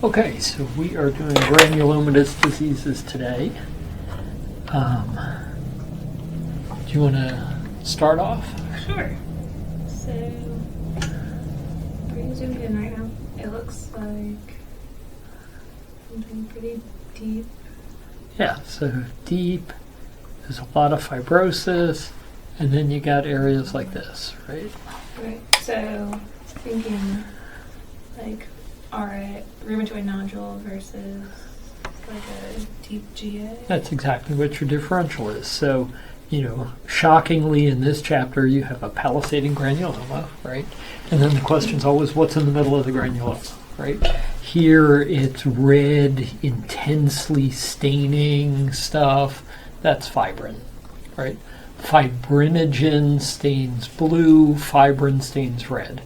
Okay, so we are doing granulomatous diseases today. Do you want to start off? Sure. So, where are you zooming in right now? It looks like something pretty deep. Yeah, so deep, there's a lot of fibrosis, and then you got areas like this, right? Right. So, thinking like rheumatoid nodule versus like a deep GA. That's exactly what your differential is. So, shockingly in this chapter you have a palisading granuloma, right? And then the question's always what's in the middle of the granuloma, right? Here it's red, intensely staining stuff. That's fibrin, right? Fibrinogen stains blue, fibrin stains red.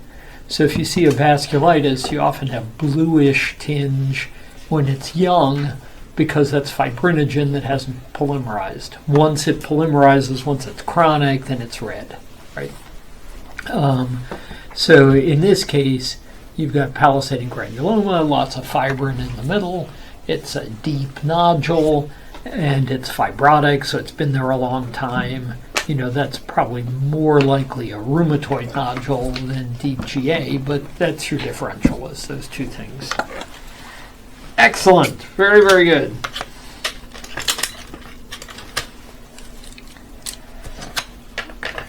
So if you see a vasculitis, you often have bluish tinge when it's young because that's fibrinogen that hasn't polymerized. Once it polymerizes, once it's chronic, then it's red, right? So in this case, you've got palisading granuloma, lots of fibrin in the middle. It's a deep nodule, and it's fibrotic, so it's been there a long time. That's probably more likely a rheumatoid nodule than deep GA, but that's your differential, is those two things. Excellent. Very, very good. Okay.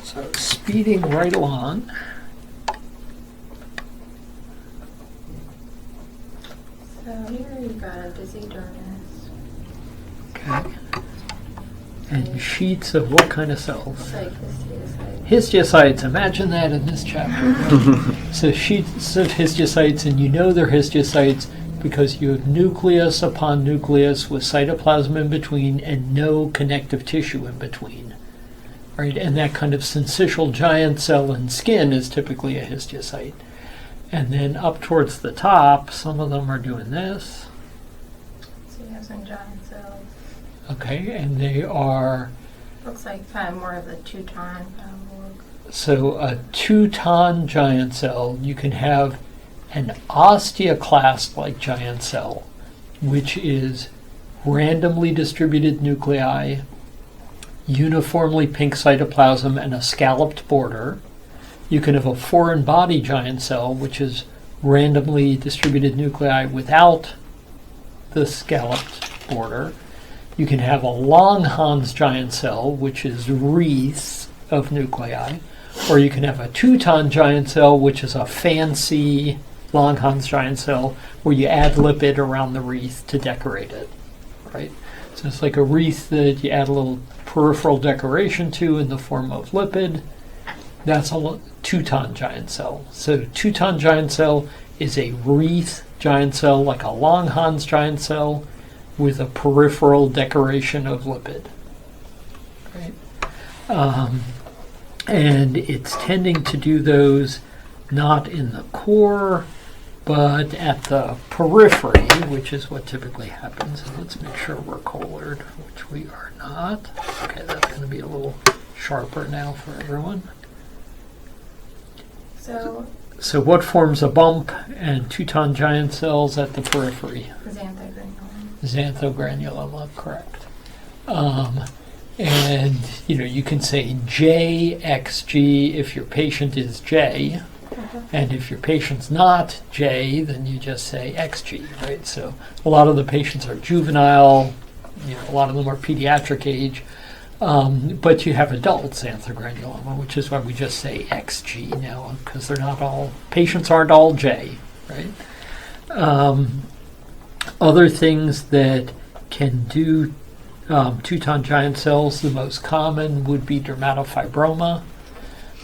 So speeding right along. So here you've got a dizzy dermis. Okay. And sheets of what kind of cells? It's like histiocytes. Histiocytes. Imagine that in this chapter. So sheets of histiocytes, and they're histiocytes because you have nucleus upon nucleus with cytoplasm in between and no connective tissue in between. Right? And that kind of syncytial giant cell in skin is typically a histiocyte. And then up towards the top, some of them are doing this. So you have some giant cells. Okay, and they are... Looks like kind of more of the Teuton kind of look. So a Teuton giant cell, you can have an osteoclast-like giant cell, which is randomly distributed nuclei, uniformly pink cytoplasm, and a scalloped border. You can have a foreign body giant cell, which is randomly distributed nuclei without the scalloped border. You can have a Langhans giant cell, which is wreaths of nuclei, or you can have a Teuton giant cell, which is a fancy Langhans giant cell, where you add lipid around the wreath to decorate it, right? So it's like a wreath that you add a little peripheral decoration to in the form of lipid. That's a Teuton giant cell. So Teuton giant cell is a wreath giant cell, like a Langhans giant cell, with a peripheral decoration of lipid. Right? And it's tending to do those not in the core, but at the periphery, which is what typically happens. And let's make sure we're colored, which we are not. Okay, that's going to be a little sharper now for everyone. So what forms a bump and Teuton giant cells at the periphery? Xanthogranuloma, correct. And you can say JXG if your patient is J, and if your patient's not J, then you just say XG, right? So a lot of the patients are juvenile, a lot of them are pediatric age, but you have adult xanthogranuloma, which is why we just say XG now, because patients aren't all J, right? Other things that can do Teuton giant cells, the most common would be dermatofibroma.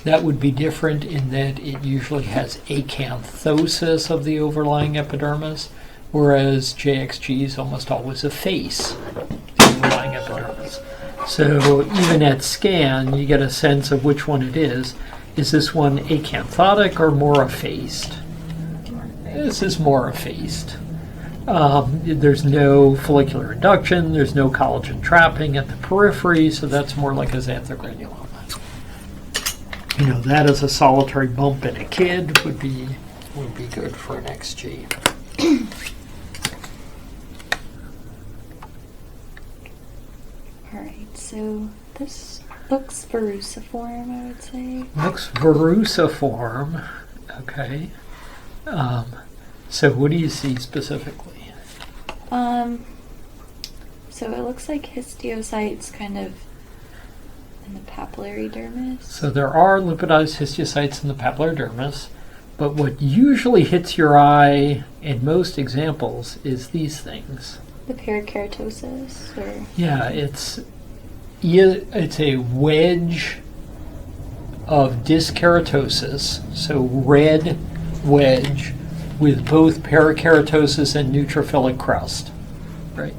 That would be different in that it usually has acanthosis of the overlying epidermis, whereas JXG is almost always efface the overlying epidermis. So even at scan, you get a sense of which one it is. Is this one acanthotic or more effaced? This is more effaced. There's no follicular induction, there's no collagen trapping at the periphery, so that's more like a xanthogranuloma. That as a solitary bump in a kid would be would be good for an XG. Alright, so this looks verruciform, I would say. Looks verruciform. Okay. So what do you see specifically? So it looks like histiocytes kind of in the papillary dermis. So there are lipidized histiocytes in the papillary dermis, but what usually hits your eye in most examples is these things. The perikeratosis, or Yeah, it's a wedge of dyskeratosis, so red wedge with both perikeratosis and neutrophilic crust, right?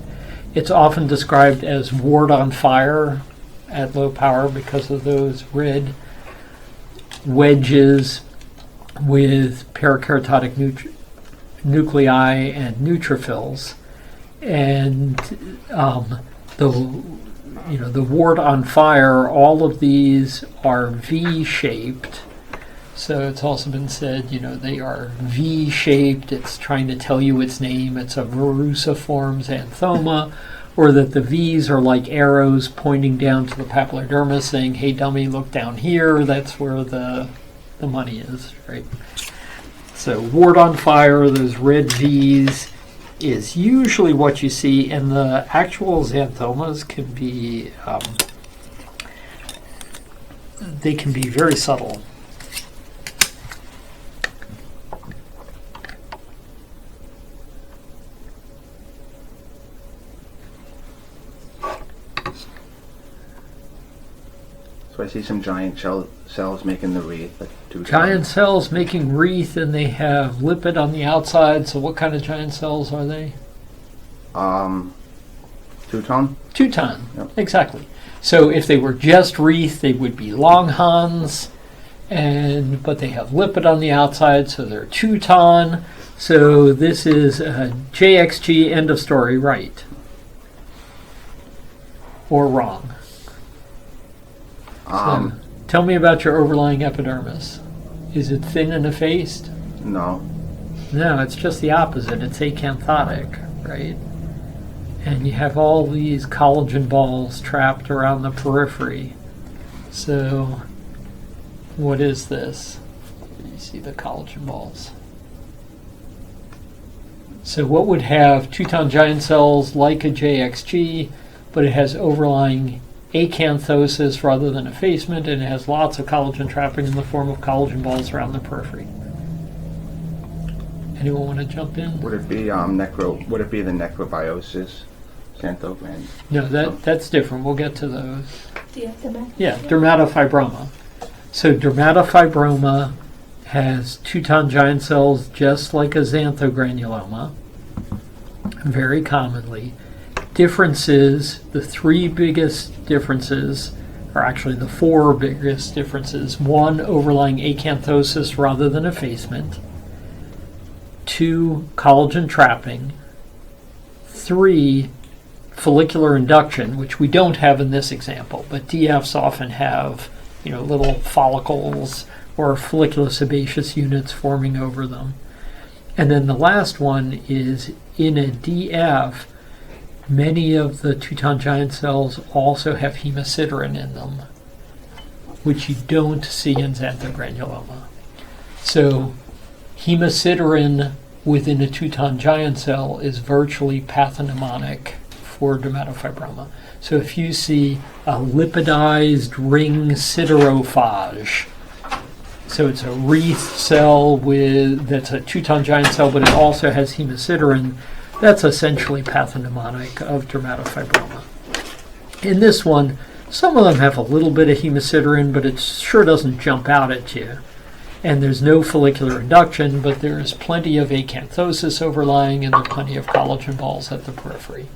It's often described as wart on fire at low power because of those red wedges with perikeratotic nuclei and neutrophils. And the wart on fire, all of these are V-shaped. So it's also been said, they are V-shaped. It's trying to tell you its name. It's a verruciform xanthoma, or that the V's are like arrows pointing down to the papillary dermis saying, hey, dummy, look down here. That's where the money is, right? So wart on fire, those red V's, is usually what you see, and the actual xanthomas can be, they can be very subtle. So I see some giant cells making the wreath. Like Giant cells making wreath, and they have lipid on the outside. So what kind of giant cells are they? Two-tone? Two-ton, Yep. exactly. So if they were just wreath, they would be Langhans, but they have lipid on the outside, so they're two-ton. So this is JXG, end of story, right? Or wrong? So, tell me about your overlying epidermis. Is it thin and effaced? No. No, it's just the opposite. It's acanthotic, right? And you have all these collagen balls trapped around the periphery. So, what is this? You see the collagen balls. So what would have two-ton giant cells like a JXG, but it has overlying acanthosis rather than effacement, and it has lots of collagen trapping in the form of collagen balls around the periphery. Anyone want to jump in? Would it be Would it be the necrobiosis xanthogland? No, that's different. We'll get to those. Diathema. Yeah, dermatofibroma. So dermatofibroma has two-ton giant cells just like a xanthogranuloma, very commonly. Differences, the three biggest differences, or actually the four biggest differences: one, overlying acanthosis rather than effacement; two, collagen trapping; three, follicular induction, which we don't have in this example, but DFs often have, little follicles or folliculosebaceous units forming over them. And then the last one is, in a DF, many of the two-ton giant cells also have hemosiderin in them, which you don't see in xanthogranuloma. So hemosiderin within a two-ton giant cell is virtually pathognomonic for dermatofibroma. So if you see a lipidized ring siderophage, so it's a wreath cell that's a two-ton giant cell, but it also has hemosiderin, that's essentially pathognomonic of dermatofibroma. In this one, some of them have a little bit of hemosiderin, but it sure doesn't jump out at you. And there's no follicular induction, but there's plenty of acanthosis overlying, and there are plenty of collagen balls at the periphery.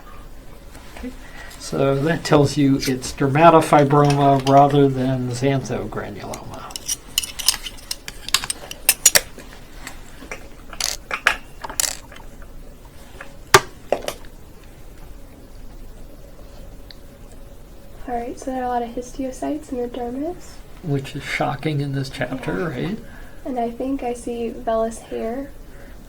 Okay. So that tells you it's dermatofibroma rather than xanthogranuloma. Alright, so there are a lot of histiocytes in the dermis. Which is shocking in this chapter, right? And I think I see vellus hair.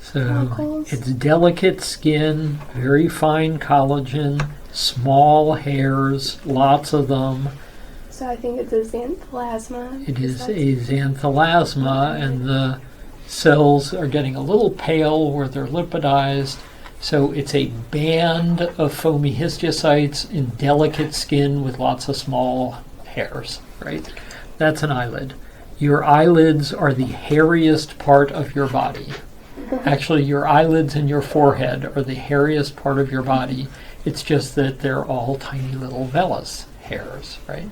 So Follicles. it's delicate skin, very fine collagen, small hairs, lots of them. So I think it's a xanthelasma. It is a xanthelasma, and the cells are getting a little pale where they're lipidized. So it's a band of foamy histiocytes in delicate skin with lots of small hairs, right? That's an eyelid. Your eyelids are the hairiest part of your body. Actually, your eyelids and your forehead are the hairiest part of your body. It's just that they're all tiny little vellus hairs, right?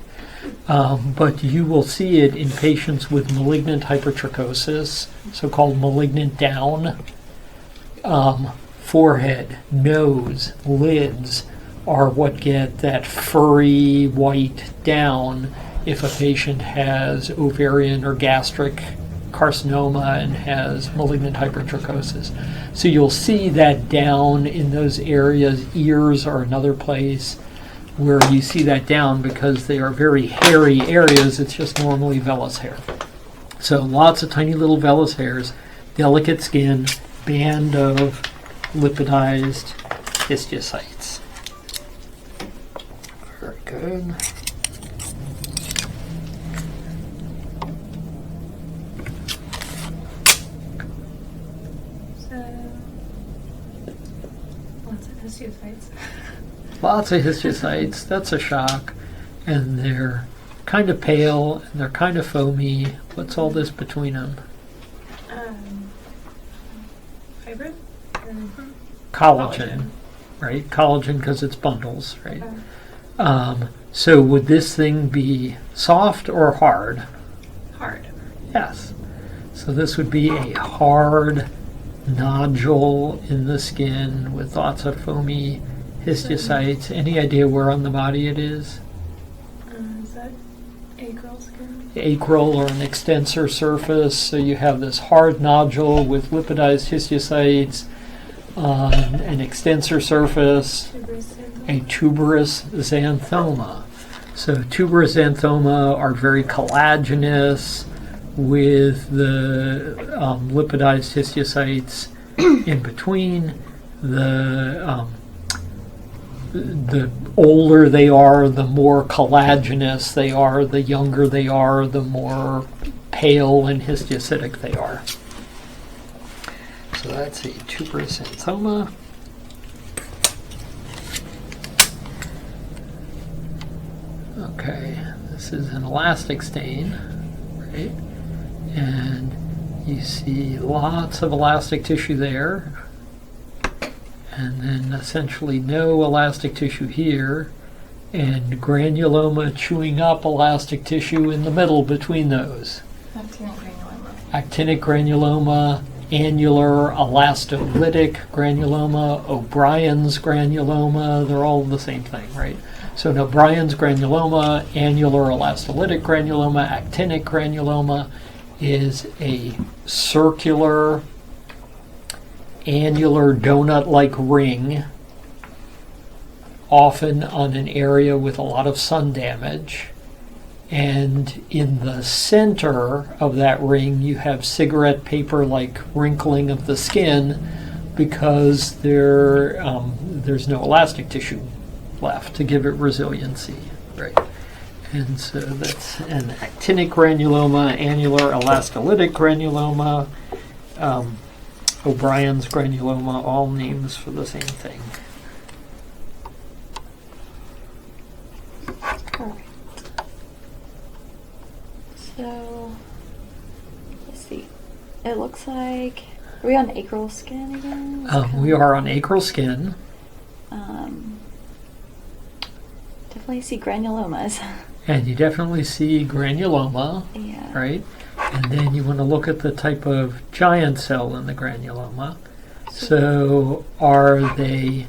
But you will see it in patients with malignant hypertrichosis, so-called malignant down. Forehead, nose, lids are what get that furry white down if a patient has ovarian or gastric carcinoma and has malignant hypertrichosis. So you'll see that down in those areas. Ears are another place where you see that down because they are very hairy areas. It's just normally vellus hair. So lots of tiny little vellus hairs, delicate skin, band of lipidized histiocytes. Very good. Lots of histiocytes. Lots of histiocytes. That's a shock. And they're kind of pale and they're kind of foamy. What's all this between them? Fibrin? Collagen, right? Collagen because it's bundles, right? So would this thing be soft or hard? Hard. Yes. So this would be a hard nodule in the skin with lots of foamy histiocytes. Any idea where on the body it is? Is that acral skin? Acral or an extensor surface. So you have this hard nodule with lipidized histiocytes on an extensor surface, Tuberous a tuberous xanthoma. So tuberous xanthoma are very collagenous with the lipidized histiocytes in between. The older they are, the more collagenous they are. The younger they are, the more pale and histiocytic they are. So that's a tuberous xanthoma. Okay, this is an elastic stain, right? And you see lots of elastic tissue there, and then essentially no elastic tissue here, and granuloma chewing up elastic tissue in the middle between those. Actinic granuloma. Actinic granuloma, annular elastolytic granuloma, O'Brien's granuloma, they're all the same thing, right? So an O'Brien's granuloma, annular elastolytic granuloma, actinic granuloma is a circular, annular donut-like ring, often on an area with a lot of sun damage. And in the center of that ring, you have cigarette paper-like wrinkling of the skin because there's no elastic tissue left to give it resiliency, right? And so that's an actinic granuloma, annular elastolytic granuloma, O'Brien's granuloma, all names for the same thing. Alright. So, let's see. It looks like, are we on acral skin again? We are on acral skin. Definitely see granulomas. And you definitely see granuloma, Yeah. right? And then you want to look at the type of giant cell in the granuloma. So are they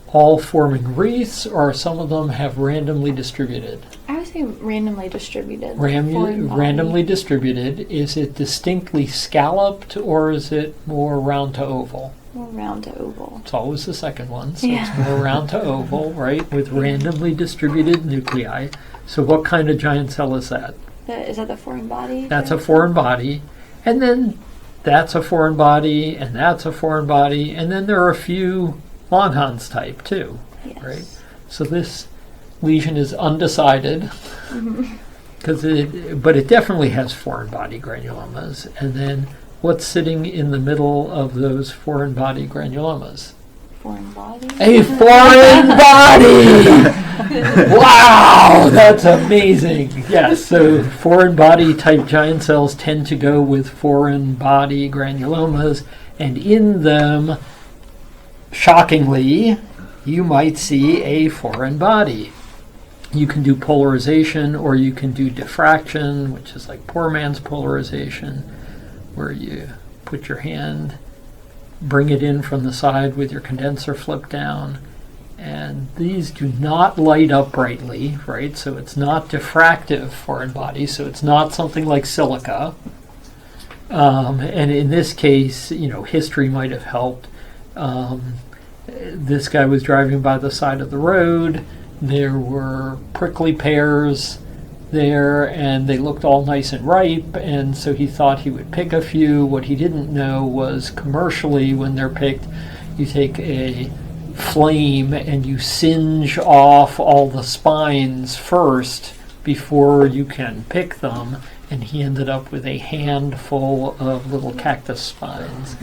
all forming wreaths, or some of them have randomly distributed? I would say randomly distributed. foreign body. Randomly distributed. Is it distinctly scalloped, or is it more round to oval? More round to oval. It's always the second one, so Yeah. it's more round to oval, right? With randomly distributed nuclei. So what kind of giant cell is that? Is that the foreign body? That's a foreign body. And then that's a foreign body, and that's a foreign body, and then there are a few Langhans type too, Yes. right? So this lesion is undecided, but it definitely has foreign body granulomas. And then what's sitting in the middle of those foreign body granulomas? Foreign body. A foreign body! Wow, that's amazing. Yes, so foreign body type giant cells tend to go with foreign body granulomas, and in them, shockingly, you might see a foreign body. You can do polarization, or you can do diffraction, which is like poor man's polarization, where you put your hand, bring it in from the side with your condenser flipped down, and these do not light up brightly, right? So it's not diffractive foreign body, so it's not something like silica. And in this case, history might have helped. This guy was driving by the side of the road. There were prickly pears there, and they looked all nice and ripe, and so he thought he would pick a few. What he didn't know was commercially, when they're picked, you take a flame and you singe off all the spines first before you can pick them, and he ended up with a handful of little cactus spines.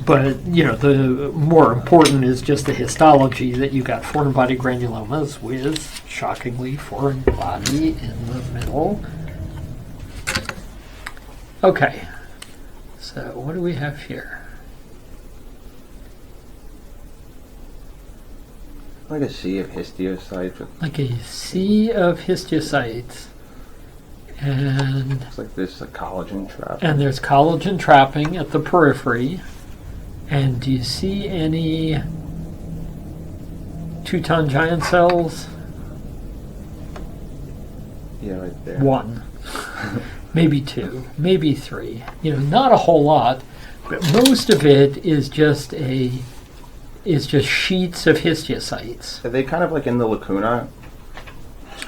But, the more important is just the histology, that you got foreign body granulomas with, shockingly, foreign body in the middle. Okay, so what do we have here? Like a sea of histiocytes. Like a sea of histiocytes. And It's like this collagen trap. And there's collagen trapping at the periphery. And do you see any two-ton giant cells? Yeah, right there. One. Maybe two. Maybe three. Not a whole lot, but most of it is just sheets of histiocytes. Are they kind of like in the lacuna?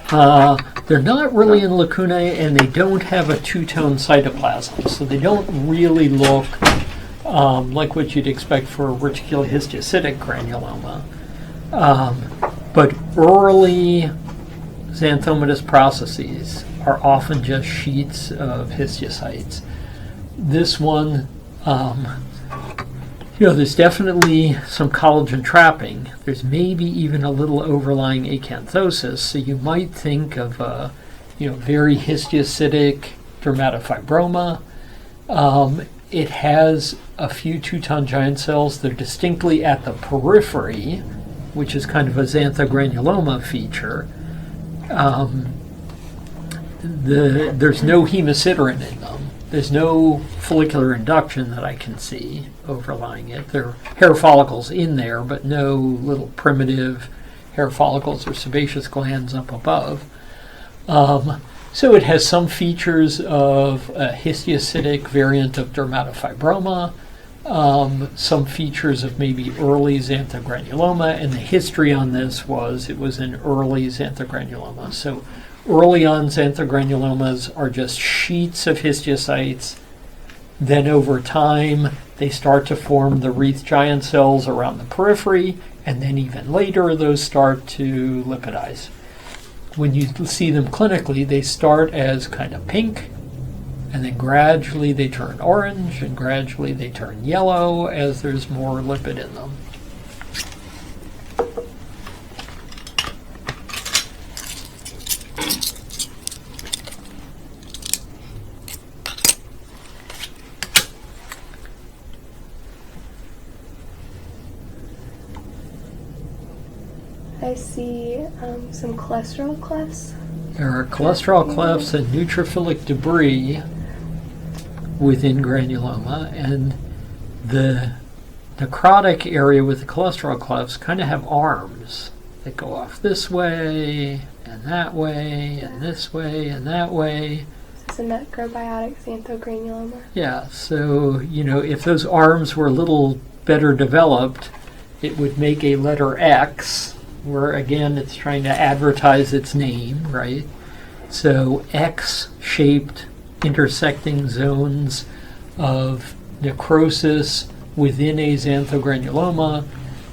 They're not really in lacunae, and they don't have a two-tone cytoplasm, so they don't really look like what you'd expect for a reticulohistiocytic granuloma. But early xanthomatous processes are often just sheets of histiocytes. This one, there's definitely some collagen trapping. There's maybe even a little overlying acanthosis, so you might think of a very histiocytic dermatofibroma. It has a few two-ton giant cells. They're distinctly at the periphery, which is kind of a xanthogranuloma feature. There's no hemosiderin in them. There's no follicular induction that I can see overlying it. There are hair follicles in there, but no little primitive hair follicles or sebaceous glands up above. So it has some features of a histiocytic variant of dermatofibroma, some features of maybe early xanthogranuloma, and the history on this was it was an early xanthogranuloma. So early on xanthogranulomas are just sheets of histiocytes. Then over time, they start to form the wreath giant cells around the periphery, and then even later, those start to lipidize. When you see them clinically, they start as kind of pink, and then gradually they turn orange, and gradually they turn yellow as there's more lipid in them. I see some cholesterol clefts. There are cholesterol clefts and neutrophilic debris within granuloma, and the necrotic area with the cholesterol clefts kind of have arms that go off this way, and that way, and this way, and that way. This is a necrobiotic xanthogranuloma. Yeah, so, if those arms were a little better developed, it would make a letter X, where again it's trying to advertise its name, right? So X-shaped intersecting zones of necrosis within a xanthogranuloma,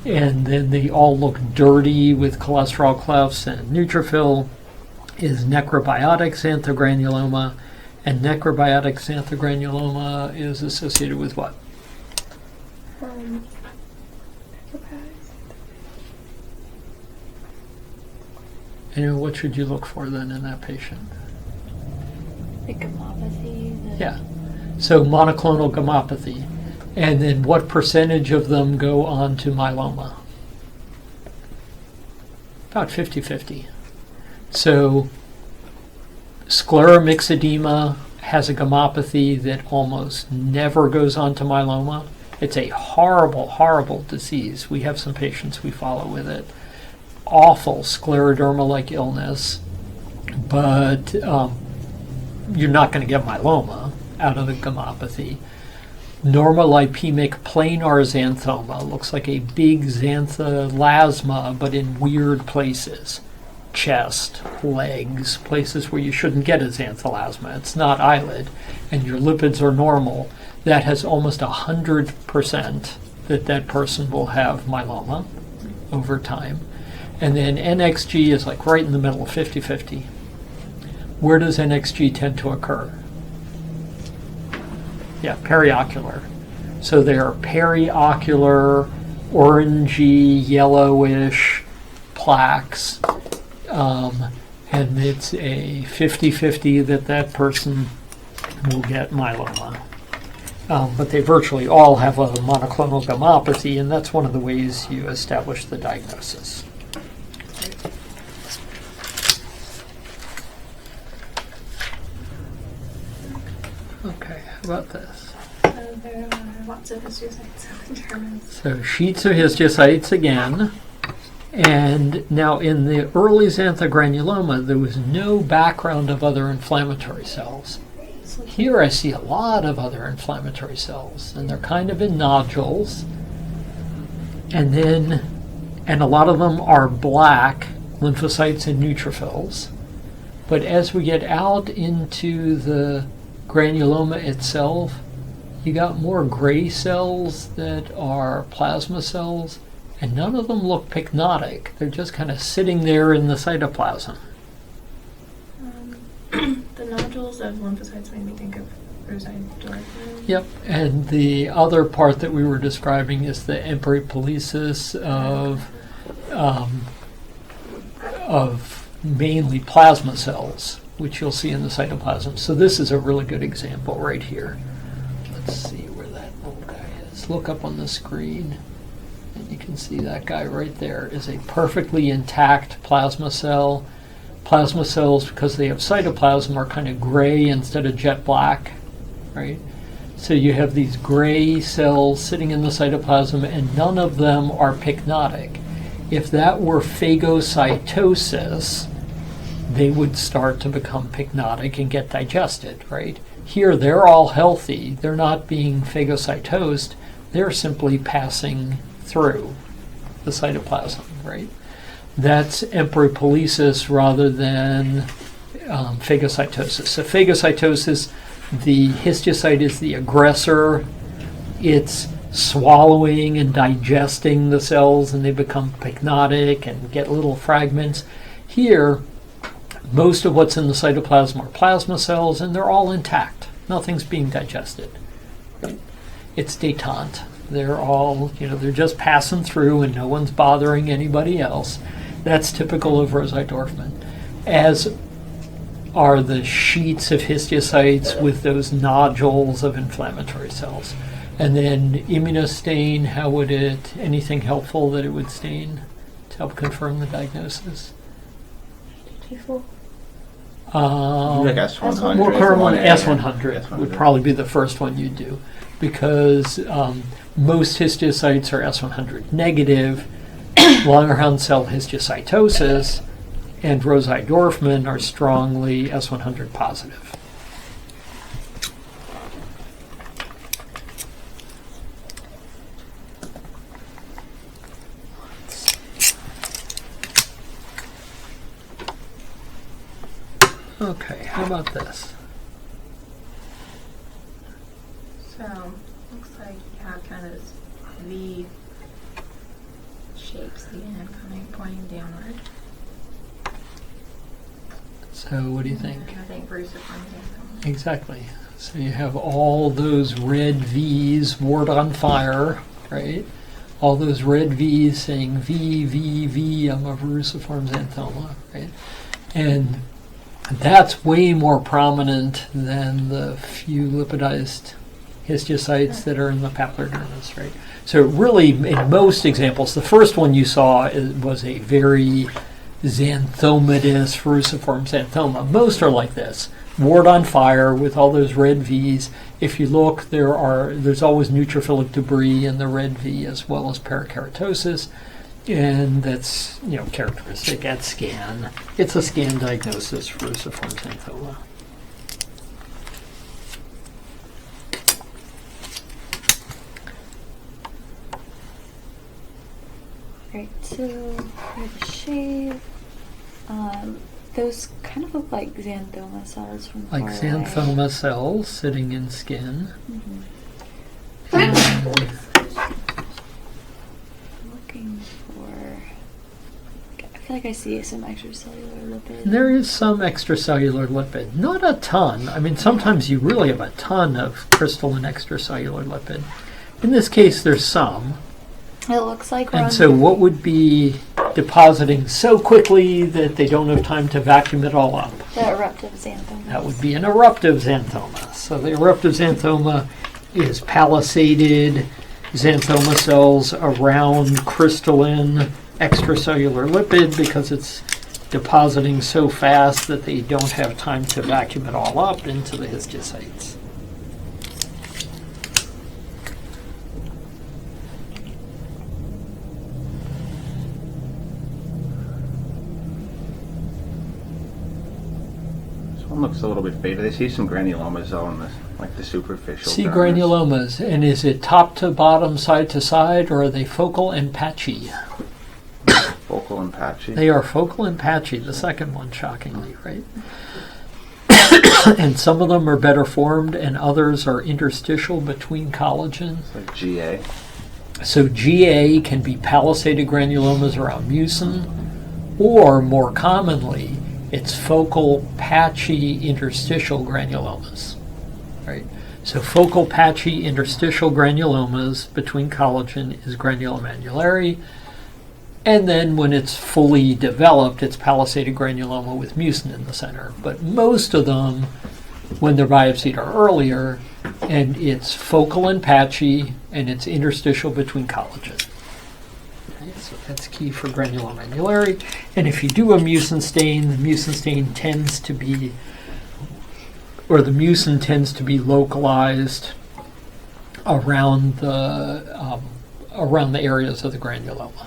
and then they all look dirty with cholesterol clefts and neutrophil, is necrobiotic xanthogranuloma. And necrobiotic xanthogranuloma is associated with what? And what should you look for then in that patient? The gammopathy. Yeah. So monoclonal gammopathy. And then what percentage of them go on to myeloma? About 50-50. So scleromyxedema has a gammopathy that almost never goes on to myeloma. It's a horrible, horrible disease. We have some patients we follow with it. Awful scleroderma-like illness, but you're not going to get myeloma out of the gammopathy. Normolipemic planar xanthoma looks like a big xantholasma, but in weird places. Chest, legs, places where you shouldn't get a xantholasma. It's not eyelid, and your lipids are normal. That has almost 100% that person will have myeloma over time. And then NXG is like right in the middle, 50-50. Where does NXG tend to occur? Yeah, periocular. So they're periocular, orangey, yellowish plaques. And it's a 50-50 that person will get myeloma. But they virtually all have a monoclonal gammopathy, and that's one of the ways you establish the diagnosis. Okay, how about this? There are lots of histiocytes. So sheets of histiocytes again. And now in the early xanthogranuloma, there was no background of other inflammatory cells. Here I see a lot of other inflammatory cells, and they're kind of in nodules. And a lot of them are black lymphocytes and neutrophils. But as we get out into the granuloma itself, you got more gray cells that are plasma cells, and none of them look pycnotic. They're just kind of sitting there in the cytoplasm. The nodules of lymphocytes made me think of Rosai-Dorfman. Yep, and the other part that we were describing is the erypolysis of mainly plasma cells, which you'll see in the cytoplasm. So this is a really good example right here. Let's see where that little guy is. Look up on the screen, and you can see that guy right there is a perfectly intact plasma cell. Plasma cells, because they have cytoplasm, are kind of gray instead of jet black, right? So you have these gray cells sitting in the cytoplasm, and none of them are pycnotic. If that were phagocytosis, they would start to become pycnotic and get digested, right? Here, they're all healthy. They're not being phagocytosed. They're simply passing through the cytoplasm, right? That's erypolysis rather than phagocytosis. So phagocytosis, the histiocyte is the aggressor. It's swallowing and digesting the cells, and they become pycnotic and get little fragments. Here, most of what's in the cytoplasm are plasma cells, and they're all intact. Nothing's being digested. It's détente. They're all, they're just passing through, and no one's bothering anybody else. That's typical of Rosai-Dorfman, as are the sheets of histiocytes with those nodules of inflammatory cells. And then immunostain, how would anything helpful that it would stain to help confirm the diagnosis? T4. Like S100. More common, S100 S100 would probably be the first one you'd do, because most histiocytes are S100 negative. Langerhans cell histiocytosis and Rosai-Dorfman are strongly S100 positive. Okay, how about this? So, looks like you have kind of this V shapes at the end, kind of pointing downward. So what do you think? I think Bruciform xanthoma. Exactly. So you have all those red V's, wart on fire, right? All those red V's saying V, V, V, I'm a verruciform xanthoma, right? And that's way more prominent than the few lipidized histiocytes that are in the papillodermis, right? So really, in most examples, the first one you saw was a very xanthomatous verruciform xanthoma. Most are like this, wart on fire with all those red V's. If you look, there's always neutrophilic debris in the red V as well as parakeratosis, and that's characteristic at scan. It's a scan diagnosis for verruciform xanthoma. Right, so we have a shape. Those kind of look like xanthoma cells from Like far away. xanthoma cells sitting in skin. I'm looking for. I feel like I see some extracellular lipid. There is some extracellular lipid. Not a ton. I mean, sometimes you really have a ton of crystalline extracellular lipid. In this case, there's some. It looks like we're And on so what would be depositing so quickly that they don't have time to vacuum it all up? the eruptive xanthoma. That would be an eruptive xanthoma. So the eruptive xanthoma is palisaded xanthoma cells around crystalline extracellular lipid because it's depositing so fast that they don't have time to vacuum it all up into the histiocytes. This one looks a little bit faded. I see some granulomas though in the superficial. See dermis. granulomas, and is it top to bottom, side to side, or are they focal and patchy? Focal and patchy. They are focal and patchy, the second one, shockingly, right? And some of them are better formed, and others are interstitial between collagen. It's like GA. So GA can be palisaded granulomas around mucin, or more commonly, it's focal patchy interstitial granulomas, right? So focal patchy interstitial granulomas between collagen is granuloma annulare, and then when it's fully developed, it's palisaded granuloma with mucin in the center. But most of them, when they're biopsied, are earlier, and it's focal and patchy, and it's interstitial between collagen. Okay, so that's key for granuloma annulare. And if you do a mucin stain, the mucin stain tends to be, or the mucin tends to be localized around the areas of the granuloma.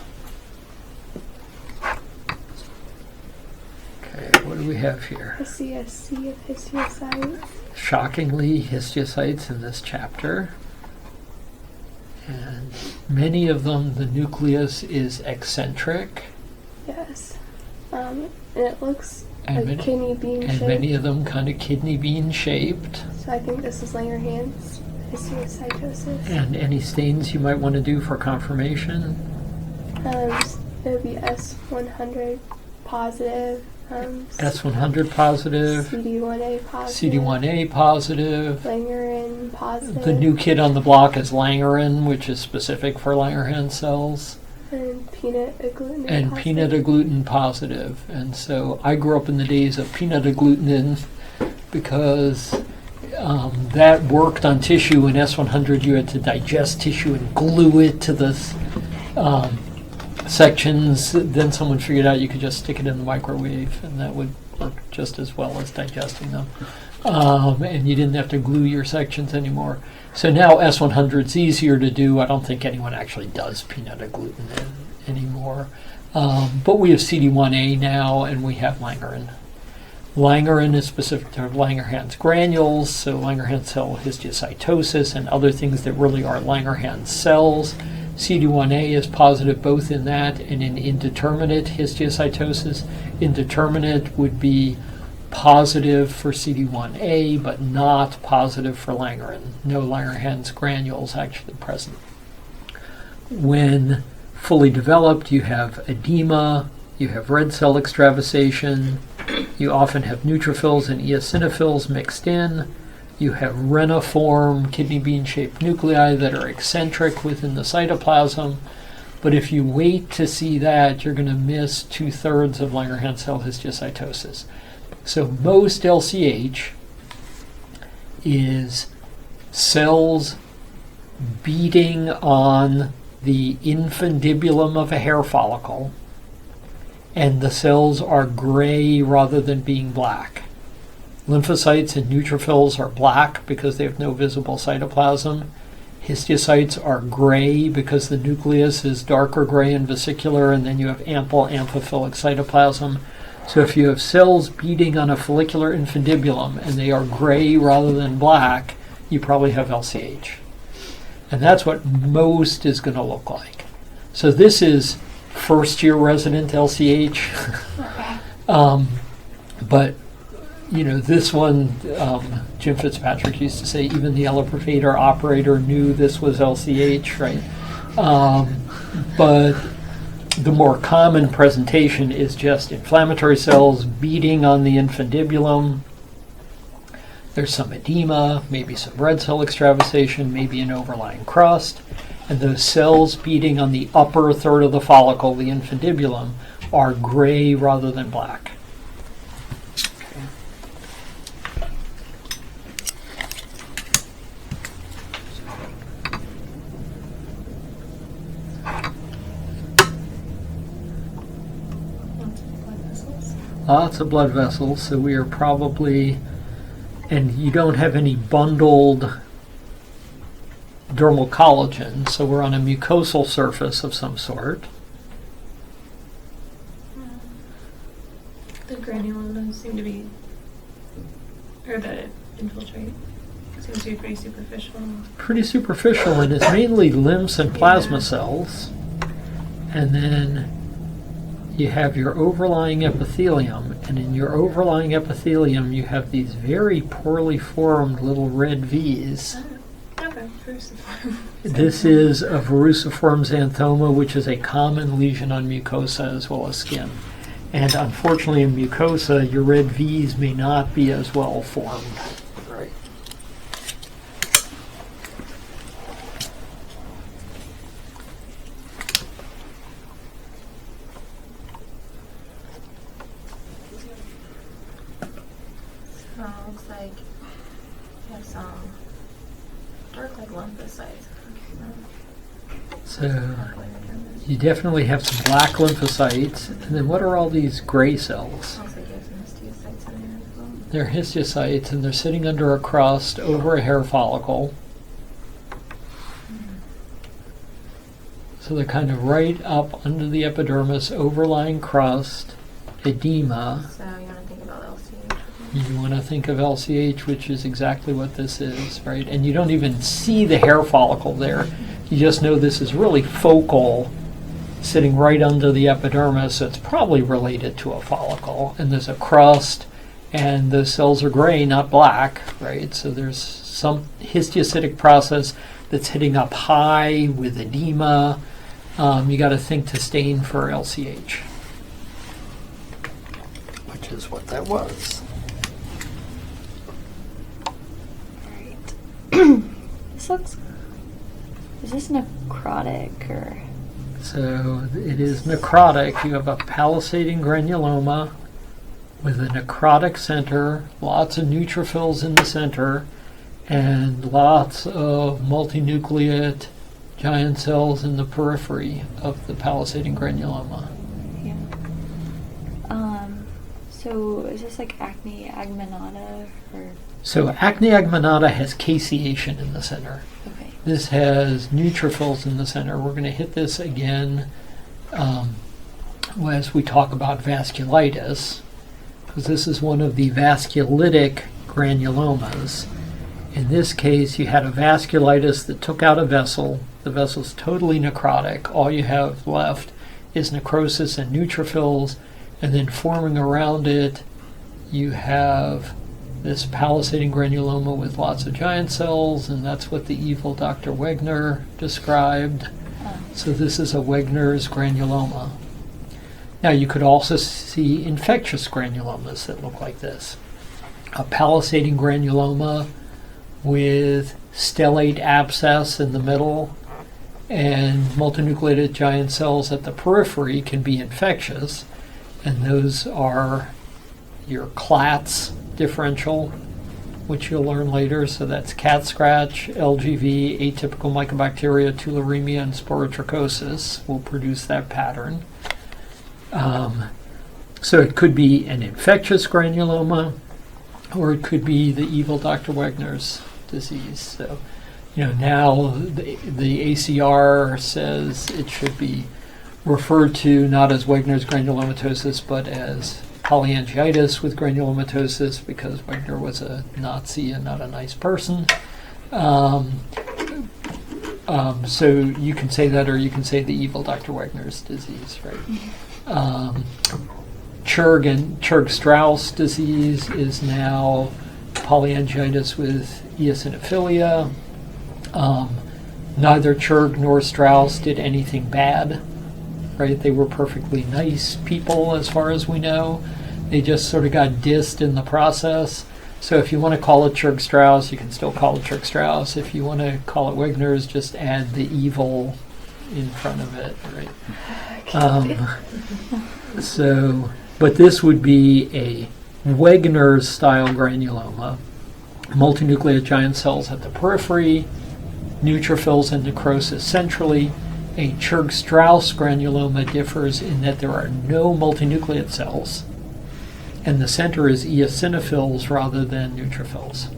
Okay, what do we have here? I see a sea of histiocytes. Shockingly, histiocytes in this chapter. And many of them, the nucleus is eccentric, Yes. And it looks and, like kidney bean and shaped. many of them kind of kidney bean shaped. So I think this is Langerhans histiocytosis. And any stains you might want to do for confirmation. It would be S100 positive. S100 positive, CD1A positive. CD1A positive. Langerhans positive. The new kid on the block is Langerin, which is specific for Langerhans cells. And peanut agglutinin And positive. peanut agglutinin positive. And so I grew up in the days of peanut agglutinin because that worked on tissue. In S100 you had to digest tissue and glue it to the sections. Then someone figured out you could just stick it in the microwave and that would work just as well as digesting them. And you didn't have to glue your sections anymore. So now S100 is easier to do. I don't think anyone actually does peanut agglutinin anymore. But we have CD1A now, and we have Langerin. Langerin is specific to Langerhans granules, so Langerhans cell histiocytosis and other things that really are Langerhans cells. CD1A is positive both in that and in indeterminate histiocytosis. Indeterminate would be positive for CD1A, but not positive for Langerhans. No Langerhans granules actually present. When fully developed, you have edema, you have red cell extravasation, you often have neutrophils and eosinophils mixed in, you have reniform kidney bean-shaped nuclei that are eccentric within the cytoplasm. But if you wait to see that, you're going to miss 2/3 of Langerhans cell histiocytosis. So most LCH is cells beating on the infundibulum of a hair follicle, and the cells are gray rather than being black. Lymphocytes and neutrophils are black because they have no visible cytoplasm. Histiocytes are gray because the nucleus is darker gray and vesicular, and then you have ample amphiphilic cytoplasm. So if you have cells beating on a follicular infundibulum and they are gray rather than black, you probably have LCH. And that's what most is going to look like. So this is first-year resident LCH. But, you know, this one, Jim Fitzpatrick used to say even the Elaprovator operator knew this was LCH, right? But the more common presentation is just inflammatory cells beating on the infundibulum. There's some edema, maybe some red cell extravasation, maybe an overlying crust, and those cells beating on the upper third of the follicle, the infundibulum, are gray rather than black. Lots of blood vessels, so we are probably, and you don't have any bundled dermal collagen, so we're on a mucosal surface of some sort. The granulomas seem to be, or the infiltrate seems to be pretty superficial. Pretty superficial, and it's mainly lymphs and plasma cells. And then you have your overlying epithelium, and in your overlying epithelium you have these very poorly formed little red V's. Okay, cruciform. This is a verruciform xanthoma, which is a common lesion on mucosa as well as skin. And unfortunately in mucosa, your red V's may not be as well formed. Right. So it looks like you have some dark like lymphocytes. So you definitely have some black lymphocytes, and then what are all these gray cells? Also gives some histiocytes in there as well. They're histiocytes, and they're sitting under a crust over a hair follicle. So they're kind of right up under the epidermis, overlying crust, edema. So you want to think about LCH. You want to think of LCH, which is exactly what this is, right? And you don't even see the hair follicle there. You just know this is really focal, sitting right under the epidermis, so it's probably related to a follicle. And there's a crust, and the cells are gray, not black, right? So there's some histiocytic process that's hitting up high with edema. You got to think to stain for LCH, which is what that was. This looks. Is this necrotic or? So it is necrotic. You have a palisading granuloma with a necrotic center, lots of neutrophils in the center, and lots of multinucleate giant cells in the periphery of the palisading granuloma. Yeah. So is this like acne agmenata or? So acne agmenata has caseation in the center. Okay. This has neutrophils in the center. We're going to hit this again as we talk about vasculitis, because this is one of the vasculitic granulomas. In this case, you had a vasculitis that took out a vessel. The vessel's totally necrotic. All you have left is necrosis and neutrophils, and then forming around it you have this palisading granuloma with lots of giant cells, and that's what the evil Dr. Wegner described. So this is a Wegner's granuloma. Now you could also see infectious granulomas that look like this. A palisading granuloma with stellate abscess in the middle and multinucleated giant cells at the periphery can be infectious, and those are your CLATs differential, which you'll learn later. So that's cat scratch, LGV, atypical mycobacteria, tularemia, and sporotrichosis will produce that pattern. So it could be an infectious granuloma, or it could be the evil Dr. Wegner's disease. So, now the ACR says it should be referred to not as Wegner's granulomatosis, but as polyangiitis with granulomatosis, because Wegner was a Nazi and not a nice person. So you can say that, or you can say the evil Dr. Wegner's disease, right? Churg and Churg-Strauss disease is now polyangiitis with eosinophilia. Neither Churg nor Strauss did anything bad, right? They were perfectly nice people as far as we know. They just sort of got dissed in the process. So if you want to call it Churg-Strauss, you can still call it Churg-Strauss. If you want to call it Wegner's, just add the evil in front of it, right? But this would be a Wegner's style granuloma, multinucleate giant cells at the periphery, neutrophils and necrosis centrally. A Churg-Strauss granuloma differs in that there are no multinucleate cells, and the center is eosinophils rather than neutrophils.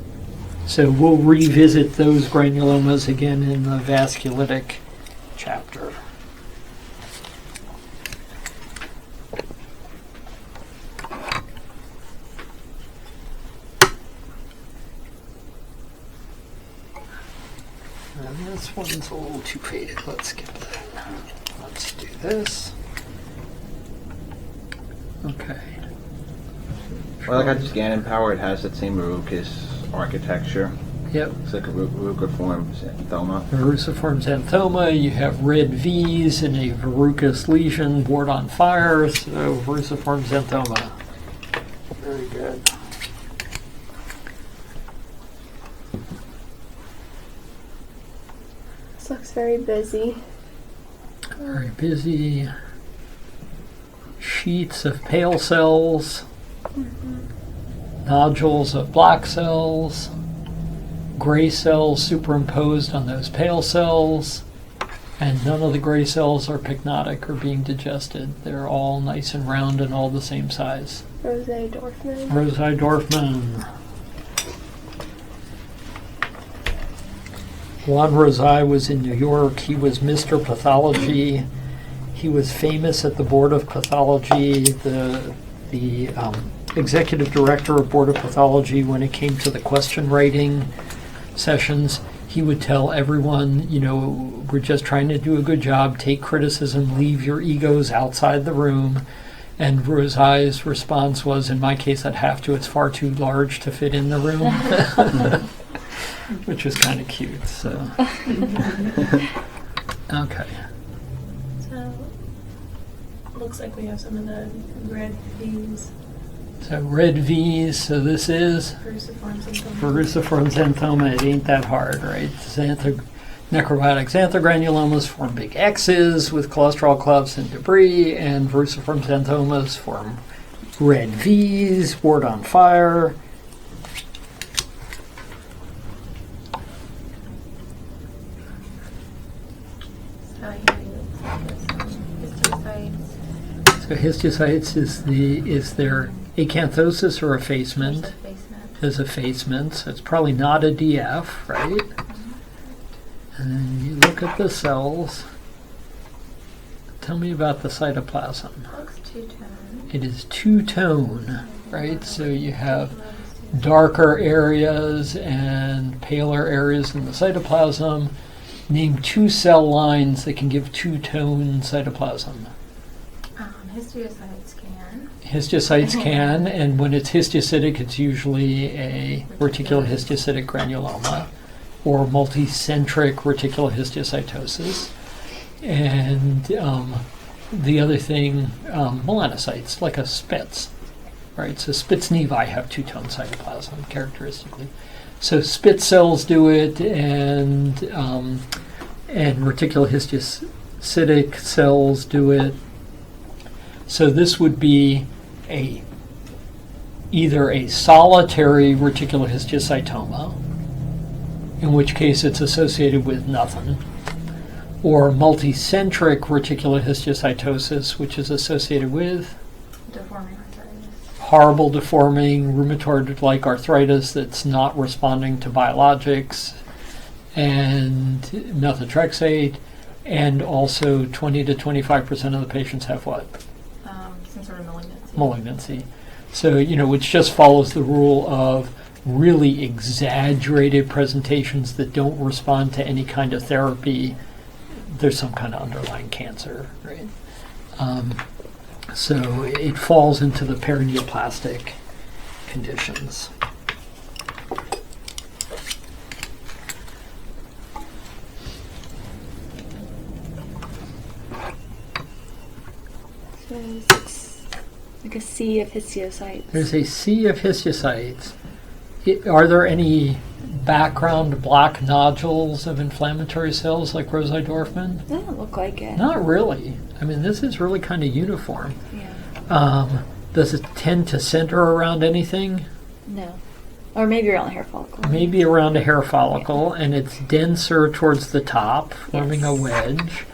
So we'll revisit those granulomas again in the vasculitic chapter. And this one's a little too faded. Let's skip that. Let's do this. Okay. Well, like I just scanned Power, it has that same verrucous architecture. Yep. It's like a verruciform xanthoma. Verruciform xanthoma, you have red V's and a verrucous lesion, board on fire, so verruciform xanthoma. Very good. This looks very busy. Very busy. Sheets of pale cells, nodules of black cells, gray cells superimposed on those pale cells, and none of the gray cells are pycnotic or being digested. They're all nice and round and all the same size. Rosé-Dorfman. Rosé-Dorfman. Juan Rosai was in New York. He was Mr. Pathology. He was famous at the Board of Pathology, the executive director of Board of Pathology. When it came to the question writing sessions, he would tell everyone, we're just trying to do a good job, take criticism, leave your egos outside the room. And Rosai's response was, in my case, I'd have to, it's far too large to fit in the room. Which was kind of cute, so. Okay. So, looks like we have some of the red V's. So red V's, so this is Verruciform xanthoma. verruciform xanthoma. It ain't that hard, right? Necrobiotic xanthogranulomas form big X's with cholesterol clumps and debris, and verruciform xanthomas form red V's, board on fire. So histiocytes is their acanthosis or effacement. There's effacement, so it's probably not a DF, right? And then you look at the cells. Tell me about the cytoplasm. Looks two-tone. It is two-tone, right? So you have darker areas and paler areas in the cytoplasm. Name two cell lines that can give two-tone cytoplasm. Histiocyte scan. Histiocytes can, and when it's histiocytic, it's usually a reticulohistiocytic granuloma or multicentric reticulohistiocytosis. And the other thing, melanocytes, like a Spitz, right? So Spitz-Nevi have two-tone cytoplasm characteristically. So Spitz cells do it, and reticulohistiocytic cells do it. So this would be either a solitary reticulohistiocytoma, in which case it's associated with nothing, or multicentric reticulohistiocytosis, which is associated with Deforming arthritis. horrible deforming rheumatoid-like arthritis that's not responding to biologics and methotrexate, and also 20 to 25% of the patients have what? Some sort of malignancy. Malignancy. So, which just follows the rule of really exaggerated presentations that don't respond to any kind of therapy. There's some kind of underlying cancer, right? So it falls into the paraneoplastic conditions. So it's like a sea of histiocytes. There's a sea of histiocytes. Are there any background black nodules of inflammatory cells like Rosai-Dorfman? Doesn't look like it. Not really. I mean, this is really kind of uniform. Yeah. Does it tend to center around anything? No. Or maybe around the hair follicle. Maybe around a hair follicle, and it's denser towards the top, forming a wedge.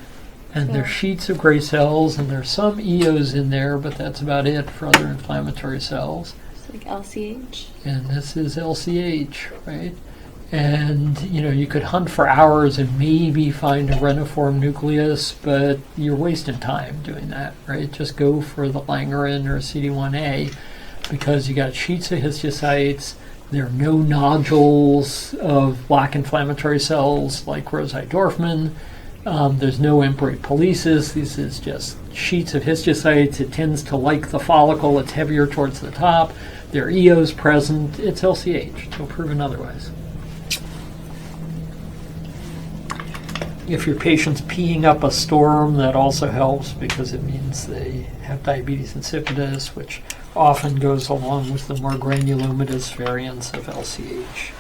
And there's sheets of gray cells, and there's some EOs in there, but that's about it for other inflammatory cells. It's like LCH. And this is LCH, right? And, you could hunt for hours and maybe find a reniform nucleus, but you're wasting time doing that, right? Just go for the Langerin or CD1A, because you got sheets of histiocytes. There are no nodules of black inflammatory cells like Rosai-Dorfman. There's no embryopolesis. This is just sheets of histiocytes. It tends to like the follicle. It's heavier towards the top. There are EOs present. It's LCH, so proven otherwise. If your patient's peeing up a storm, that also helps because it means they have diabetes insipidus, which often goes along with the more granulomatous variants of LCH.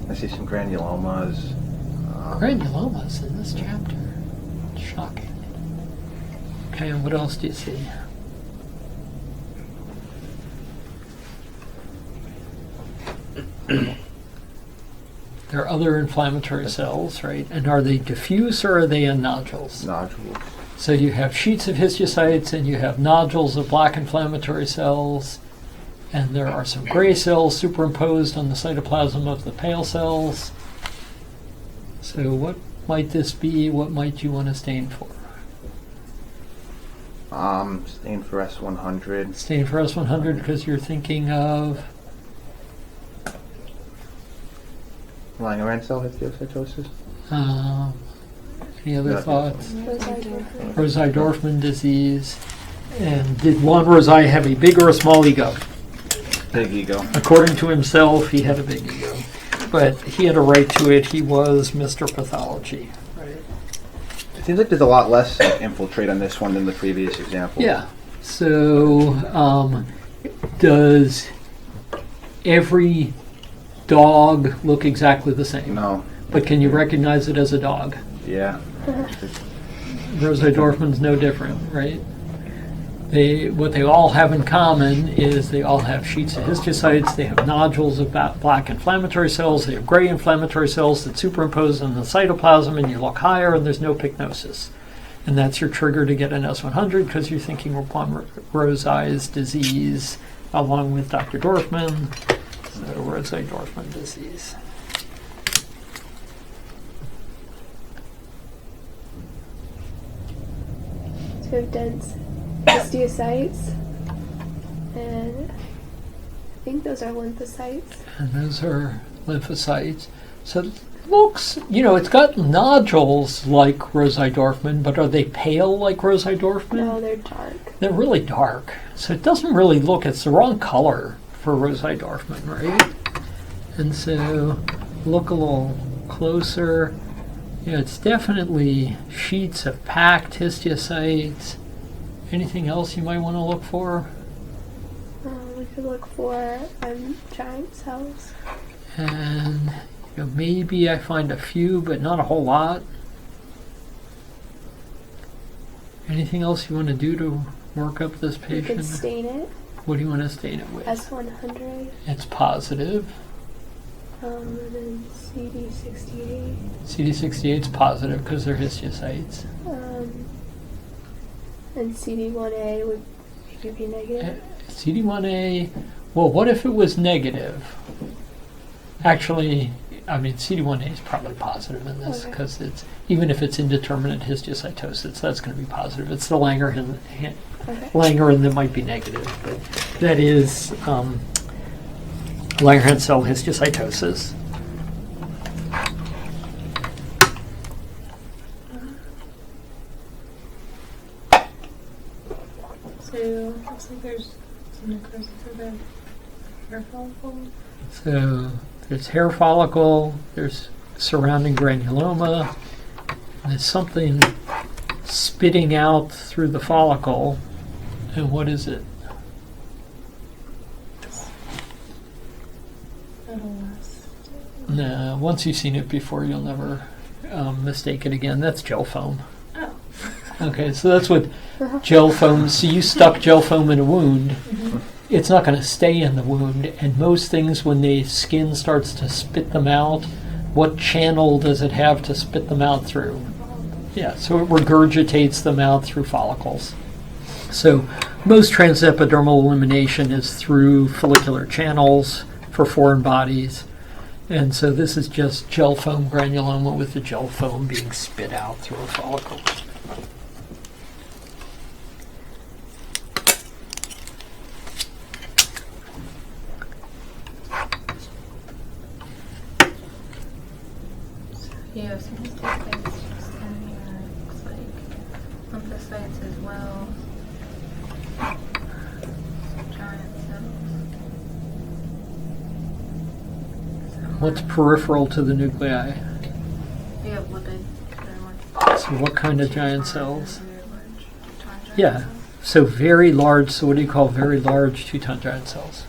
I see some granulomas. Granulomas in this chapter. Shocking. Okay, and what else do you see? There are other inflammatory cells, right? And are they diffuse or are they in nodules? Nodules. So you have sheets of histiocytes and you have nodules of black inflammatory cells, and there are some gray cells superimposed on the cytoplasm of the pale cells. So what might this be? What might you want to stain for? Stain for S100. Stain for S100 because you're thinking of Langerhans cell histiocytosis. any other thoughts? Rosai-Dorfman. Rosai-Dorfman disease. And did Juan Rosai have a big or a small ego? Big ego. According to himself, he had a big ego. But he had a right to it. He was Mr. Pathology. Right? It seems like there's a lot less infiltrate on this one than the previous example. Yeah. So, does every dog look exactly the same? No. But can you recognize it as a dog? Yeah. Rosai-Dorfman's no different, right? What they all have in common is they all have sheets of histiocytes, they have nodules of black inflammatory cells, they have gray inflammatory cells that superimpose on the cytoplasm, and you look higher and there's no pycnosis. And that's your trigger to get an S100 because you're thinking of Juan Rosai's disease along with Dr. Dorfman, so Rosai-Dorfman disease. So we have dense histiocytes And I think those are lymphocytes. And those are lymphocytes. So it looks, it's got nodules like Rosy-Dorfman, but are they pale like Rosy-Dorfman? No, they're dark. They're really dark. So it doesn't really look, it's the wrong color for Rosy-Dorfman, right? And so look a little closer. It's definitely sheets of packed histiocytes. Anything else you might want to look for? We could look for giant cells. And maybe I find a few, but not a whole lot. Anything else you want to do to work up this We patient? could stain it. What do you want to stain it with? S100. It's positive. And then CD68. CD68 is positive because they're histiocytes. And CD1A would maybe be negative. CD1A, well, what if it was negative? Actually, CD1A is probably positive in this Okay. because even if it's indeterminate histiocytosis, that's going to be positive. It's the Langerhans that might be negative, but that is Langerhans cell histiocytosis. So looks like there's some necrosis of the hair follicle. So there's hair follicle, there's surrounding granuloma, and there's something spitting out through the follicle. And what is it? No, once you've seen it before, you'll never mistake it again. That's gel foam. Oh. Okay, so that's what gel foam, so you stuck gel foam in a wound. It's not going to stay in the wound, and most things when the skin starts to spit them out, what channel does it have to spit them out through? Yeah, so it regurgitates them out through follicles. So most transepidermal elimination is through follicular channels for foreign bodies. And so this is just gel foam granuloma with the gel foam being spit out through a follicle. You have some histiocytes just in here. Looks like lymphocytes as well. Some giant cells. What's peripheral to the nuclei? We have lipid. They're like So what kind of giant cells? very large, giant Yeah. cells. So very large, so what do you call very large 2-ton giant cells?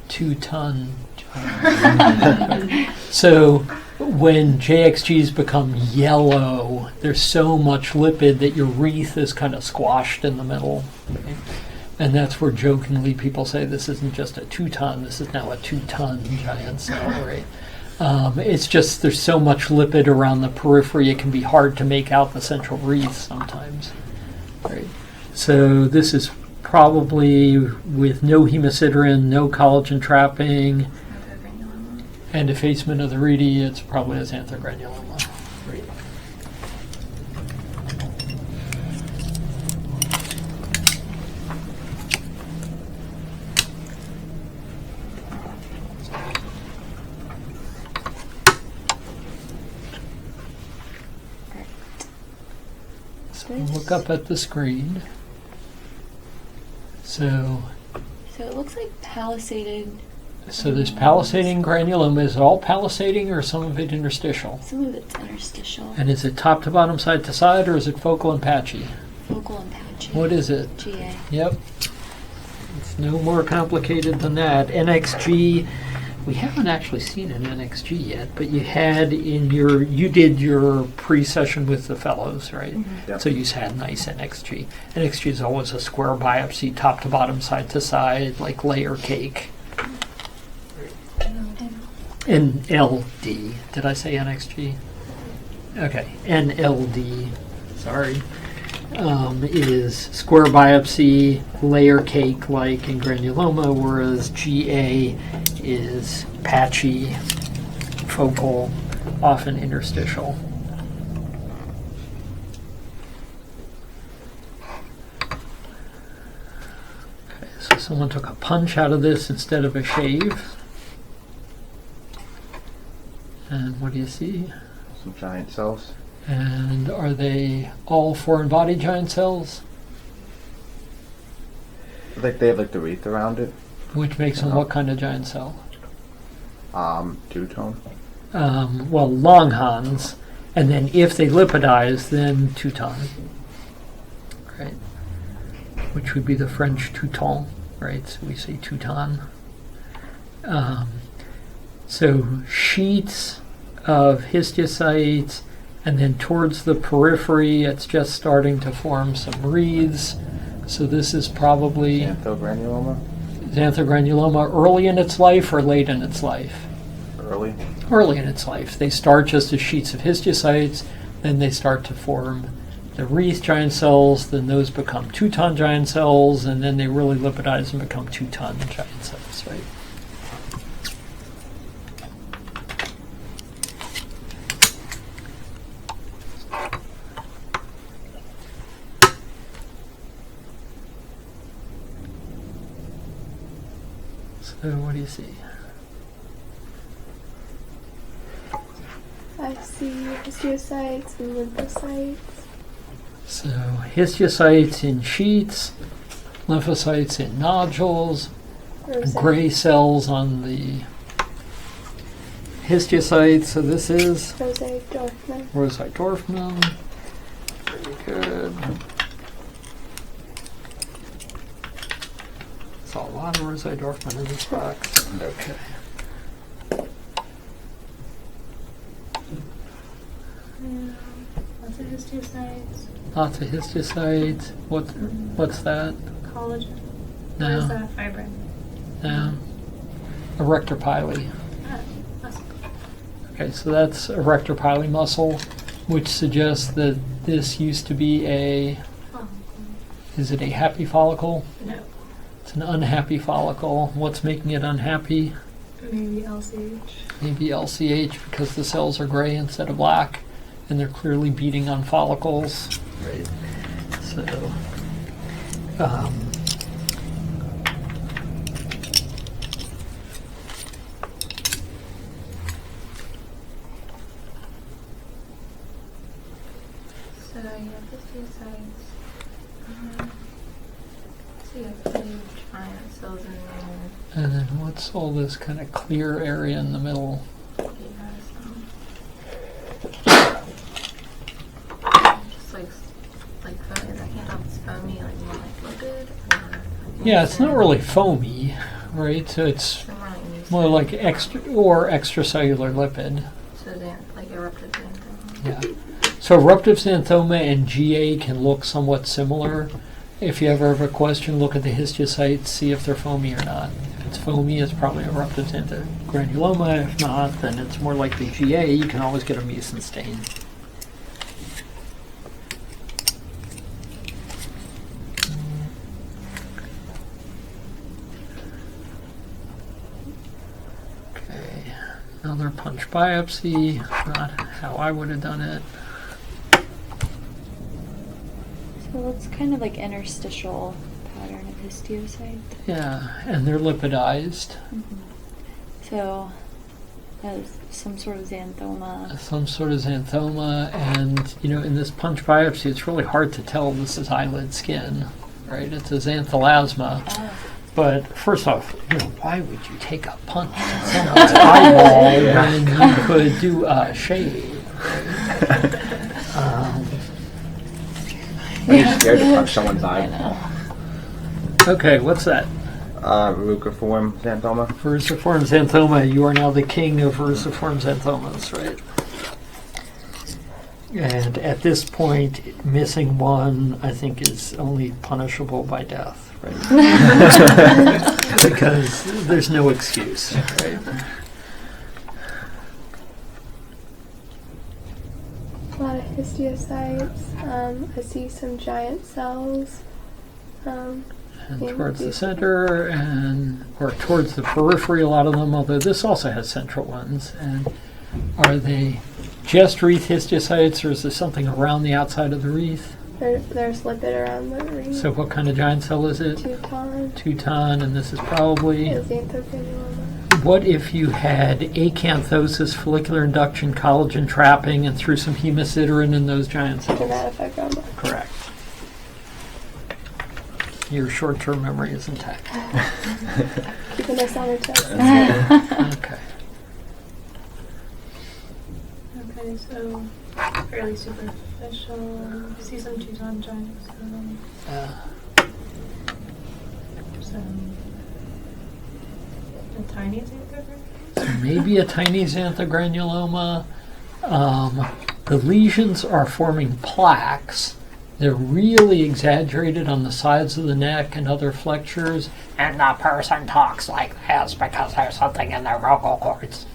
2-ton giant. So when JXGs become yellow, there's so much lipid that your wreath is kind of squashed in the middle. Right? And that's where jokingly people say this isn't just a 2-ton, this is now a 2-ton giant cell, right? It's just there's so much lipid around the periphery, it can be hard to make out the central wreath sometimes. Right? So this is probably with no hemosiderin, no collagen trapping, Anthogranuloma. and effacement of the rete, it's probably a xanthogranuloma. Right. So look up at the screen. So it looks like palisaded. So there's palisading granuloma. Is it all palisading or some of it interstitial? Some of it's interstitial. And is it top to bottom, side to side, or is it focal and patchy? Focal and patchy. What is it? GA. Yep. It's no more complicated than that. NXG, we haven't actually seen an NXG yet, but you did your pre-session with the fellows, right? Yep. So you had nice NXG. NXG is always a square biopsy, top to bottom, side to side, like layer cake. NLD. Did I say NXG? Okay. NLD. Sorry. Is square biopsy, layer cake like in granuloma, whereas GA is patchy, focal, often interstitial. Okay, so someone took a punch out of this instead of a shave. And what do you see? Some giant cells. And are they all foreign body giant cells? Like they have like the wreath around it. Which makes them what kind of giant cell? Two-tone. Well, Langhans, and then if they lipidize, then Teuton, right? Which would be the French Teuton, right? So we say Teuton. So sheets of histiocytes, and then towards the periphery, it's just starting to form some wreaths. So this is probably Xanthogranuloma. Xanthogranuloma early in its life or late in its life? Early. Early in its life. They start just as sheets of histiocytes, then they start to form the wreath giant cells, then those become Teuton giant cells, and then they really lipidize and become Teuton giant cells, right? So what do you see? I see histiocytes and lymphocytes. So histiocytes in sheets, lymphocytes in nodules, gray cells on the histiocytes. So this is Rosé-Dorfman. Rosé-Dorfman. Very good. Saw a lot of Rosé-Dorfman in this box. Okay. Lots of histiocytes. Lots of histiocytes. What's that? Collagen. No. What is that? Fibrin. No. Erector pili. Muscle. Okay, so that's erector pili muscle, which suggests that this used to be a. Oh. Is it a happy follicle? No. It's an unhappy follicle. What's making it unhappy? Maybe LCH. Maybe LCH because the cells are gray instead of black, and they're clearly beating on follicles. Right. So, So you have histiocytes. So you have huge giant cells in there. and then what's all this kind of clear area in the middle? You have just like foamy. The handle's foamy, like more like liquid, or Yeah, it's not really foamy, right? So it's more like extracellular lipid. So then, like eruptive xanthoma. Yeah. So eruptive xanthoma and GA can look somewhat similar. If you ever have a question, look at the histiocytes, see if they're foamy or not. If it's foamy, it's probably eruptive xanthogranuloma. If not, then it's more likely GA. You can always get a mucin stain. Okay, another punch biopsy. Not how I would have done it. So it looks kind of like interstitial pattern of histiocyte. Yeah, and they're lipidized. So as some sort of xanthoma. Some sort of xanthoma, and in this punch biopsy, it's really hard to tell this is eyelid skin, right? It's a xantholasma. Oh. But first off, why would you take a punch to someone's eyeball when you could do a shave? I'm scared to punch someone's eye. Okay, what's that? Verruciform xanthoma. Verruciform xanthoma. You are now the king of verruciform xanthomas, right? And at this point, missing one, I think, is only punishable by death, right? Because there's no excuse, right? A lot of histiocytes. I see some giant cells. And towards the center or towards the periphery, a lot of them, although this also has central ones. And are they just wreath histiocytes, or is there something around the outside of the wreath? There's lipid around the ring. So what kind of giant cell is it? 2-ton. 2-ton, and this is probably... Xanthogranuloma. What if you had acanthosis, follicular induction, collagen trapping, and threw some hemosiderin in those giant cells? Dermatofibroma. Correct. Your short-term memory is intact. Keeping us on our toes. Okay. Okay, so fairly superficial. See some 2-ton giants. Some a tiny xanthogranuloma. Maybe a tiny xanthogranuloma. The lesions are forming plaques. They're really exaggerated on the sides of the neck and other flexures. And the person talks like this because there's something in their vocal cords.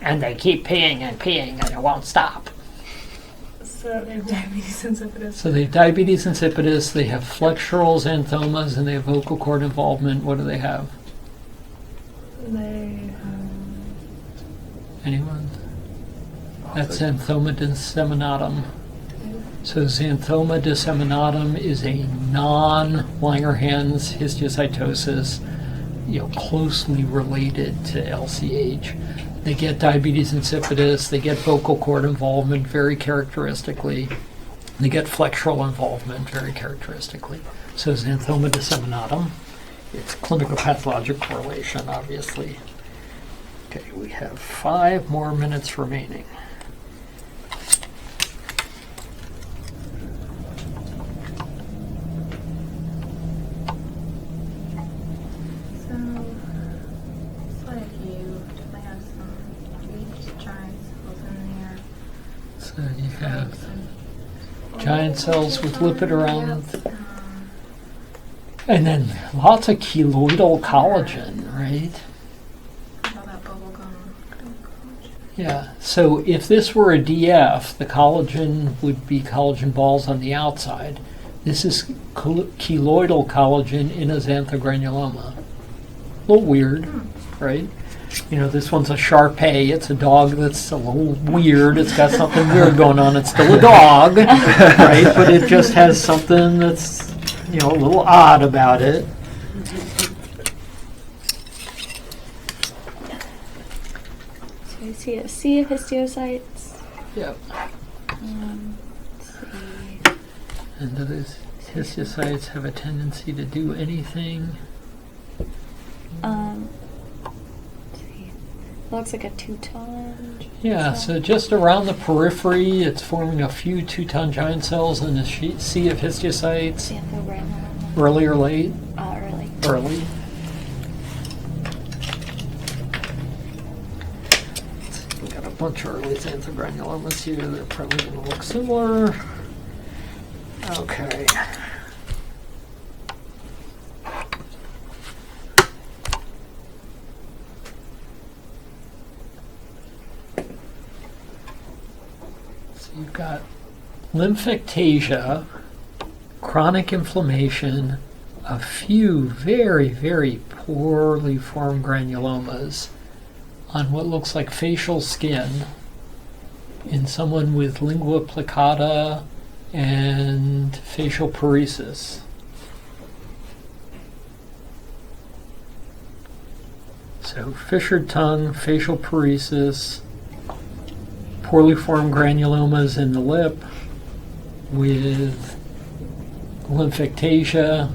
And they keep peeing and it won't stop. So they have diabetes insipidus. So they have diabetes insipidus, they have flexural xanthomas, and they have vocal cord involvement. What do they have? They Anyone? That's xanthoma disseminatum. So xanthoma disseminatum is a non-Langerhans histiocytosis, closely related to LCH. They get diabetes insipidus, they get vocal cord involvement very characteristically, they get flexural involvement very characteristically. So xanthoma disseminatum, it's clinical pathologic correlation, obviously. Okay, we have 5 more minutes remaining. So you have giant cells with lipid around, and then lots of keloidal collagen, right? Yeah, so if this were a DF, the collagen would be collagen balls on the outside. This is keloidal collagen in a xanthogranuloma. A little weird, right? This one's a Shar-Pei. It's a dog that's a little weird. It's got something weird going on. It's still a dog, right? But it just has something that's, a little odd about it. So I see a sea of histiocytes. Yep. Let's see. And do those histiocytes have a tendency to do anything? Looks like a 2-ton. Yeah, so just around the periphery, it's forming a few 2-ton giant cells in a sea of histiocytes. Xanthogranuloma. Early or late? Early. Early. We got a bunch of early xanthogranulomas here. They're probably going to look similar. Okay. You've got lymphectasia, chronic inflammation, a few very, very poorly formed granulomas on what looks like facial skin in someone with lingua plicata and facial paresis. So fissured tongue, facial paresis, poorly formed granulomas in the lip with lymphectasia.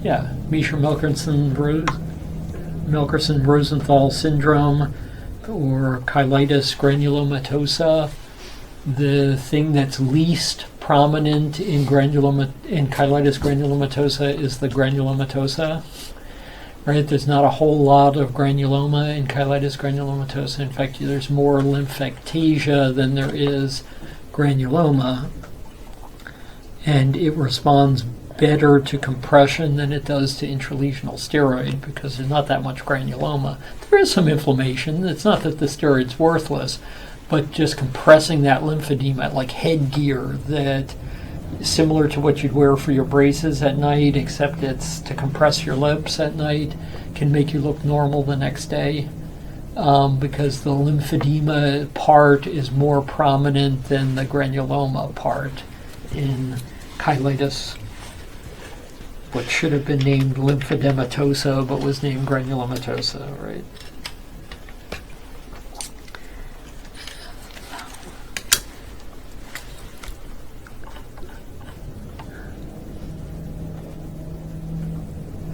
Yeah, Meeker-Melkerson-Rosenthal syndrome or chylitis granulomatosa. The thing that's least prominent in chylitis granulomatosa is the granulomatosa. Right, there's not a whole lot of granuloma in chylitis granulomatosa. In fact, there's more lymphectasia than there is granuloma. And it responds better to compression than it does to intralesional steroid because there's not that much granuloma. There is some inflammation. It's not that the steroid's worthless, but just compressing that lymphedema, like headgear that similar to what you'd wear for your braces at night, except it's to compress your lips at night, can make you look normal the next day. because the lymphedema part is more prominent than the granuloma part in chylitis, what should have been named lymphedematosa but was named granulomatosa, right?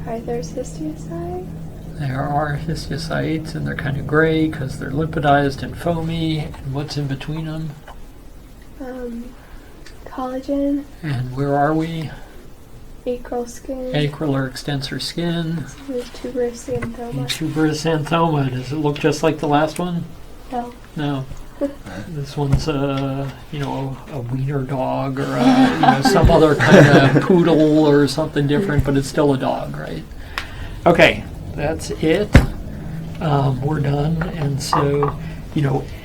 Are there histiocytes? There are histiocytes, and they're kind of gray because they're lipidized and foamy. And what's in between them? Collagen, And where are we? acral skin, Acral or extensor skin. with tuberous xanthoma. Tuberous xanthoma. Does it look just like the last one? No. No. This one's a wiener dog or some other kind of poodle or something different, but it's still a dog, right? Okay, that's it. We're done. And so,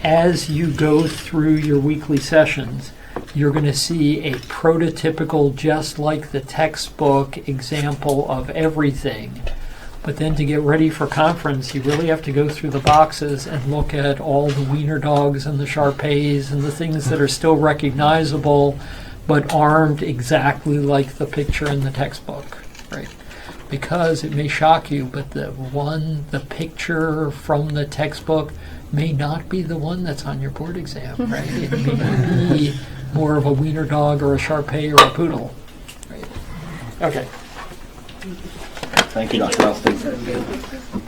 as you go through your weekly sessions, you're going to see a prototypical, just like the textbook example of everything. But then to get ready for conference, you really have to go through the boxes and look at all the wiener dogs and the Shar-Peis and the things that are still recognizable but aren't exactly like the picture in the textbook, right? Because it may shock you, but the picture from the textbook may not be the one that's on your board exam, right? It may be more of a wiener dog or a Shar-Pei or a poodle, right? Okay. Thank you, Dr. Elston.